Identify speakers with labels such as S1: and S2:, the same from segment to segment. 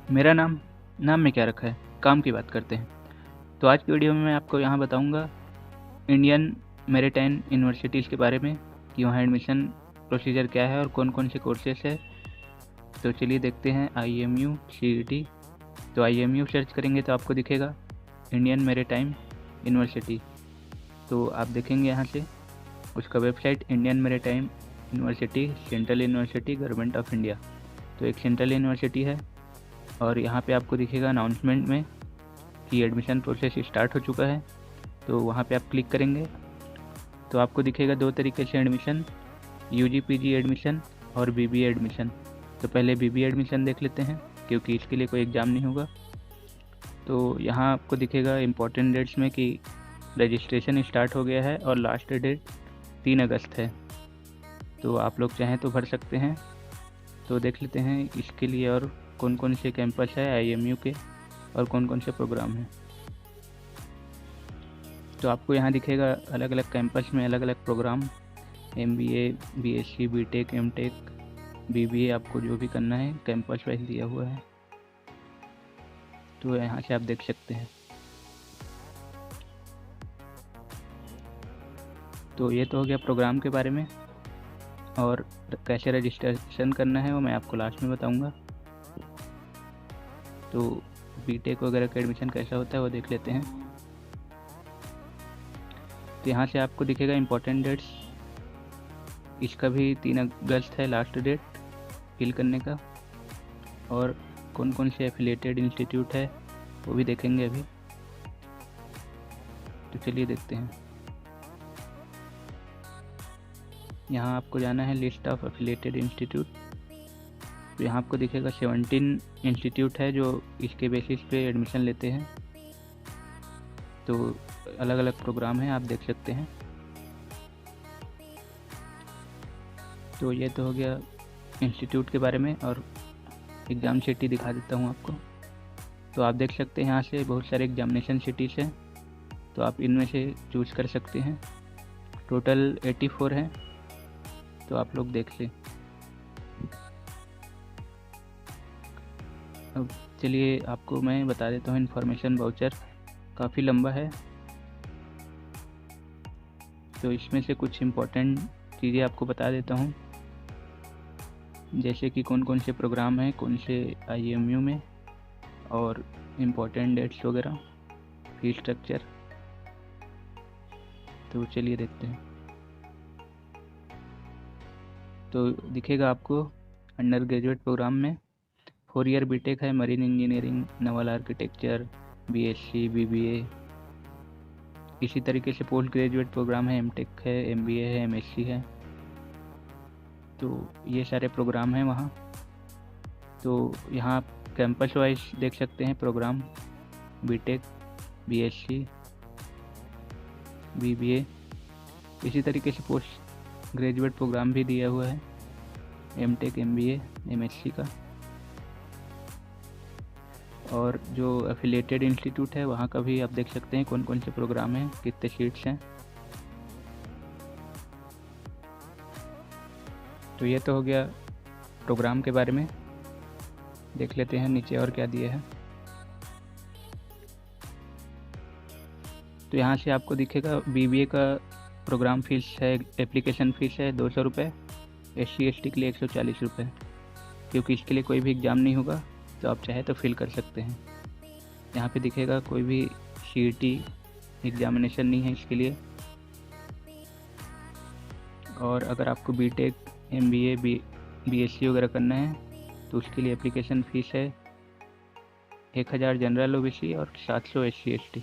S1: मेरा नाम में क्या रखा है, काम की बात करते हैं। तो आज की वीडियो में मैं आपको यहाँ बताऊँगा इंडियन मैरीटाइम यूनिवर्सिटीज़ के बारे में कि वहाँ एडमिशन प्रोसीजर क्या है और कौन कौन से कोर्सेस है। तो चलिए देखते हैं IMU CET। तो IMU सर्च करेंगे तो आपको दिखेगा इंडियन मैरीटाइम यूनिवर्सिटी। तो आप देखेंगे यहाँ से उसका website Indian maritime university, central university, government of India. तो एक सेंट्रल यूनिवर्सिटी है और यहाँ पे आपको दिखेगा अनाउंसमेंट में कि एडमिशन प्रोसेस स्टार्ट हो चुका है। तो वहाँ पे आप क्लिक करेंगे तो आपको दिखेगा दो तरीके से एडमिशन, UG PG एडमिशन और BBA एडमिशन। तो पहले BBA एडमिशन देख लेते हैं क्योंकि इसके लिए कोई एग्ज़ाम नहीं होगा। तो यहाँ आपको दिखेगा इम्पोर्टेंट डेट्स में कि रजिस्ट्रेशन स्टार्ट हो गया है और लास्ट डेट 3 अगस्त है। तो आप लोग चाहें तो भर सकते हैं। तो देख लेते हैं इसके लिए और कौन कौन से कैंपस है IMU के और कौन कौन से प्रोग्राम हैं। तो आपको यहाँ दिखेगा अलग अलग कैंपस में अलग अलग programme, MBA, BSc, BTech, MTech, BBA, आपको जो भी करना है कैंपस वाइज दिया हुआ है। तो यहाँ से आप देख सकते हैं। तो ये तो हो गया प्रोग्राम के बारे में, और कैसे रजिस्ट्रेशन करना है वो मैं आपको लास्ट में बताऊँगा। तो BTech वगैरह का एडमिशन कैसा होता है वो देख लेते हैं। तो यहाँ से आपको दिखेगा इम्पोर्टेंट डेट्स, इसका भी 3 अगस्त है लास्ट डेट फिल करने का, और कौन कौन से एफिलिएटेड इंस्टीट्यूट है वो भी देखेंगे अभी। तो चलिए देखते हैं। यहाँ आपको जाना है लिस्ट ऑफ एफिलिएटेड इंस्टीट्यूट। तो यहाँ आपको दिखेगा 17 इंस्टीट्यूट है जो इसके बेसिस पे एडमिशन लेते हैं। तो अलग अलग प्रोग्राम है, आप देख सकते हैं। तो ये तो हो गया इंस्टीट्यूट के बारे में, और एग्ज़ाम सिटी दिखा देता हूँ आपको। तो आप देख सकते हैं यहाँ से बहुत सारे एग्जामिनेशन सिटीज़ हैं, तो आप इनमें से चूज़ कर सकते हैं। टोटल 84 हैं, तो आप लोग देख लें। अब चलिए आपको मैं बता देता हूँ इन्फॉर्मेशन वाउचर, काफ़ी लंबा है। तो इसमें से कुछ इम्पोर्टेंट चीज़ें आपको बता देता हूँ, जैसे कि कौन कौन से प्रोग्राम हैं कौन से IMU में, और इम्पोर्टेंट डेट्स वगैरह, फी स्ट्रक्चर। तो चलिए देखते हैं। तो दिखेगा आपको अंडर ग्रेजुएट प्रोग्राम में 4 ईयर BTech है, marine engineering, Naval architecture, BSc, BBA। इसी तरीके से पोस्ट ग्रेजुएट प्रोग्राम है, MTech है, MBA है, MSc है। तो ये सारे प्रोग्राम हैं वहाँ। तो यहाँ आप कैंपस वाइज देख सकते हैं प्रोग्राम, BTech, BSc, BBA। इसी तरीके से पोस्ट ग्रेजुएट प्रोग्राम भी दिया हुआ है, MTech, MBA, MSc का। और जो एफिलिएटेड इंस्टीट्यूट है वहाँ का भी आप देख सकते हैं कौन कौन से प्रोग्राम हैं, कितने सीट्स हैं। तो ये तो हो गया प्रोग्राम के बारे में। देख लेते हैं नीचे और क्या दिया है। तो यहाँ से आपको दिखेगा BBA का प्रोग्राम फीस है, एप्लीकेशन फ़ीस है 200 रुपये, SC ST के लिए 140 रुपये। क्योंकि इसके लिए कोई भी एग्ज़ाम नहीं होगा तो आप चाहे तो फिल कर सकते हैं। यहाँ पे दिखेगा कोई भी CET एग्जामिनेशन नहीं है इसके लिए। और अगर आपको BTech, MBA, BSc वगैरह करना है तो उसके लिए एप्लीकेशन फ़ीस है 1000 जनरल OBC और 700 SC ST।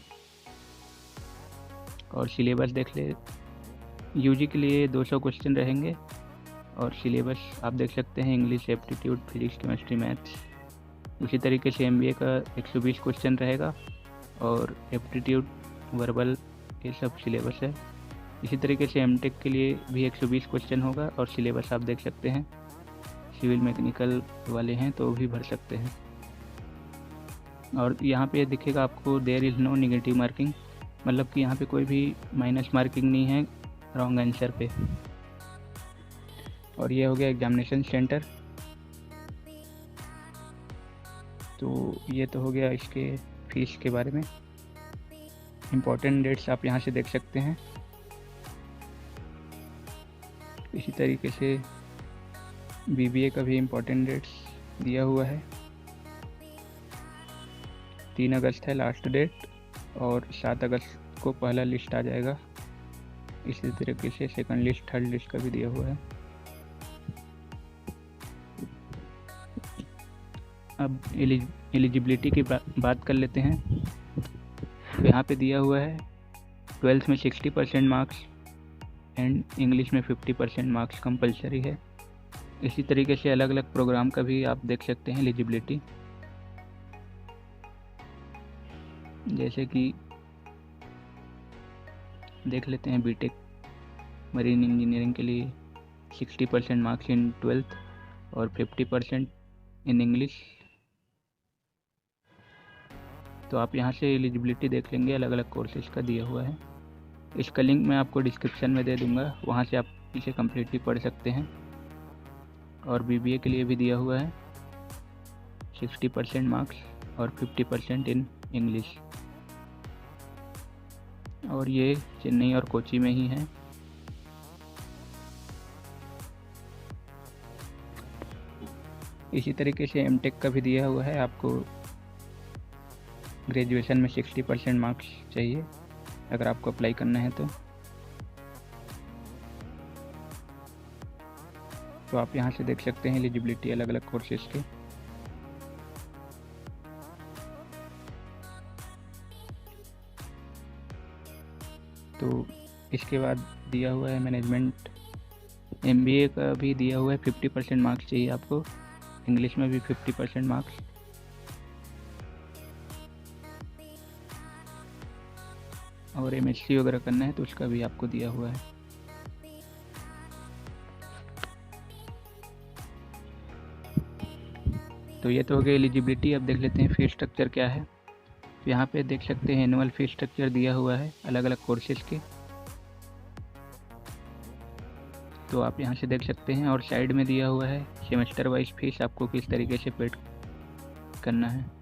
S1: और सिलेबस देख ले, UG के लिए 200 क्वेश्चन रहेंगे, और सिलेबस आप देख सकते हैं English, aptitude, physics, chemistry, maths. उसी तरीके से MBA का 120 क्वेश्चन रहेगा, और एप्टीट्यूड, वर्बल, ये सब सिलेबस है। इसी तरीके से MTech के लिए भी 120 क्वेश्चन होगा, और सिलेबस आप देख सकते हैं। सिविल मैकेनिकल वाले हैं तो भी भर सकते हैं। और यहाँ पे दिखेगा आपको there is no negative marking, मतलब कि यहाँ पे कोई भी माइनस मार्किंग नहीं है रॉन्ग आंसर पे। और ये हो गया एग्जामिनेशन सेंटर। तो ये तो हो गया इसके फीस के बारे में। इम्पोर्टेंट डेट्स आप यहाँ से देख सकते हैं। इसी तरीके से BBA का भी इम्पोर्टेंट डेट्स दिया हुआ है। 3 अगस्त है लास्ट डेट और 7 अगस्त को पहला लिस्ट आ जाएगा। इसी तरीके से सेकंड लिस्ट, थर्ड लिस्ट का भी दिया हुआ है। अब एलिजिबिलिटी की बात कर लेते हैं। तो यहाँ पे दिया हुआ है 12th में 60% मार्क्स एंड इंग्लिश में 50% मार्क्स कंपलसरी है। इसी तरीके से अलग अलग प्रोग्राम का भी आप देख सकते हैं एलिजिबिलिटी, जैसे कि देख लेते हैं बीटेक मरीन इंजीनियरिंग के लिए 60% मार्क्स इन 12th और 50% इन इंग्लिश। तो आप यहाँ से एलिजिबिलिटी देख लेंगे, अलग अलग कोर्सेज का दिया हुआ है। इसका लिंक मैं आपको डिस्क्रिप्शन में दे दूँगा, वहाँ से आप इसे कम्प्लीटली पढ़ सकते हैं। और BBA के लिए भी दिया हुआ है 60% मार्क्स और 50% इन इंग्लिश। और ये चेन्नई और कोची में ही है। इसी तरीके से MTech का भी दिया हुआ है। आपको ग्रेजुएशन में 60% मार्क्स चाहिए अगर आपको अप्लाई करना है तो आप यहाँ से देख सकते हैं एलिजिबिलिटी अलग अलग कोर्सेज के। तो इसके बाद दिया हुआ है मैनेजमेंट MBA का भी दिया हुआ है 50% मार्क्स चाहिए आपको, इंग्लिश में भी 50% मार्क्स। और MSc वगैरह करना है तो उसका भी आपको दिया हुआ है। तो ये तो हो गई एलिजिबिलिटी। अब देख लेते हैं फीस स्ट्रक्चर क्या है। तो यहाँ पे देख सकते हैं एनुअल फीस स्ट्रक्चर दिया हुआ है अलग अलग कोर्सेज के, तो आप यहाँ से देख सकते हैं। और साइड में दिया हुआ है सेमेस्टर वाइज फीस आपको किस तरीके से पेड करना है।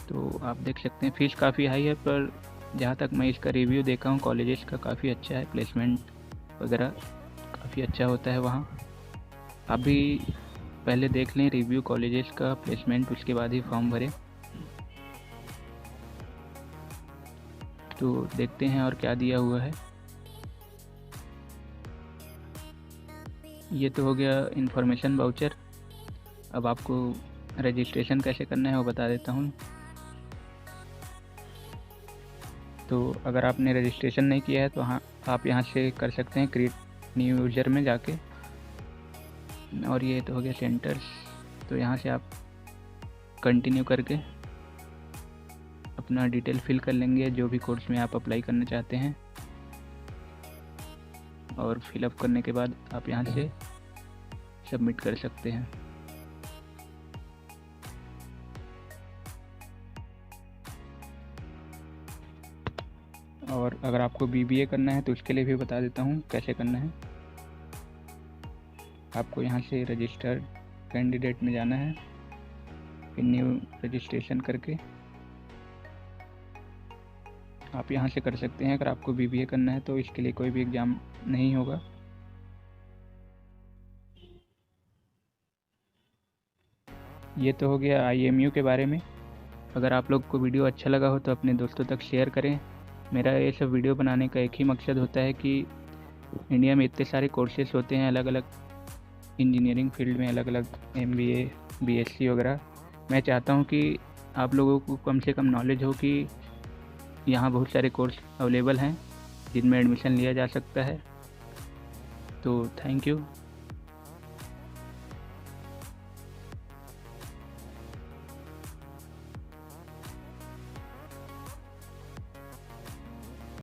S1: तो आप देख सकते हैं फीस काफ़ी हाई है, पर जहाँ तक मैं इसका रिव्यू देखा हूँ कॉलेजेस का काफ़ी अच्छा है, प्लेसमेंट वगैरह काफ़ी अच्छा होता है वहाँ। आप भी पहले देख लें रिव्यू कॉलेजेस का, प्लेसमेंट, उसके बाद ही फॉर्म भरें। तो देखते हैं और क्या दिया हुआ है। ये तो हो गया इन्फॉर्मेशन वाउचर। अब आपको रजिस्ट्रेशन कैसे करना है वो बता देता हूँ। तो अगर आपने रजिस्ट्रेशन नहीं किया है तो हाँ आप यहाँ से कर सकते हैं क्रिएट न्यू यूज़र में जाके। और ये तो हो गया सेंटर्स, तो यहाँ से आप कंटिन्यू करके अपना डिटेल फिल कर लेंगे जो भी कोर्स में आप अप्लाई करना चाहते हैं। और फिलअप करने के बाद आप यहाँ से सबमिट कर सकते हैं। और अगर आपको BBA करना है तो उसके लिए भी बता देता हूँ कैसे करना है। आपको यहाँ से रजिस्टर्ड कैंडिडेट में जाना है, फिर न्यू रजिस्ट्रेशन करके आप यहाँ से कर सकते हैं। अगर आपको BBA करना है तो इसके लिए कोई भी एग्ज़ाम नहीं होगा। ये तो हो गया IMU के बारे में। अगर आप लोग को वीडियो अच्छा लगा हो तो अपने दोस्तों तक शेयर करें। मेरा ये सब वीडियो बनाने का एक ही मकसद होता है कि इंडिया में इतने सारे कोर्सेज होते हैं अलग अलग इंजीनियरिंग फील्ड में, अलग अलग MBA, BSc वगैरह। मैं चाहता हूँ कि आप लोगों को कम से कम नॉलेज हो कि यहाँ बहुत सारे कोर्स अवेलेबल हैं जिनमें एडमिशन लिया जा सकता है। तो थैंक यू।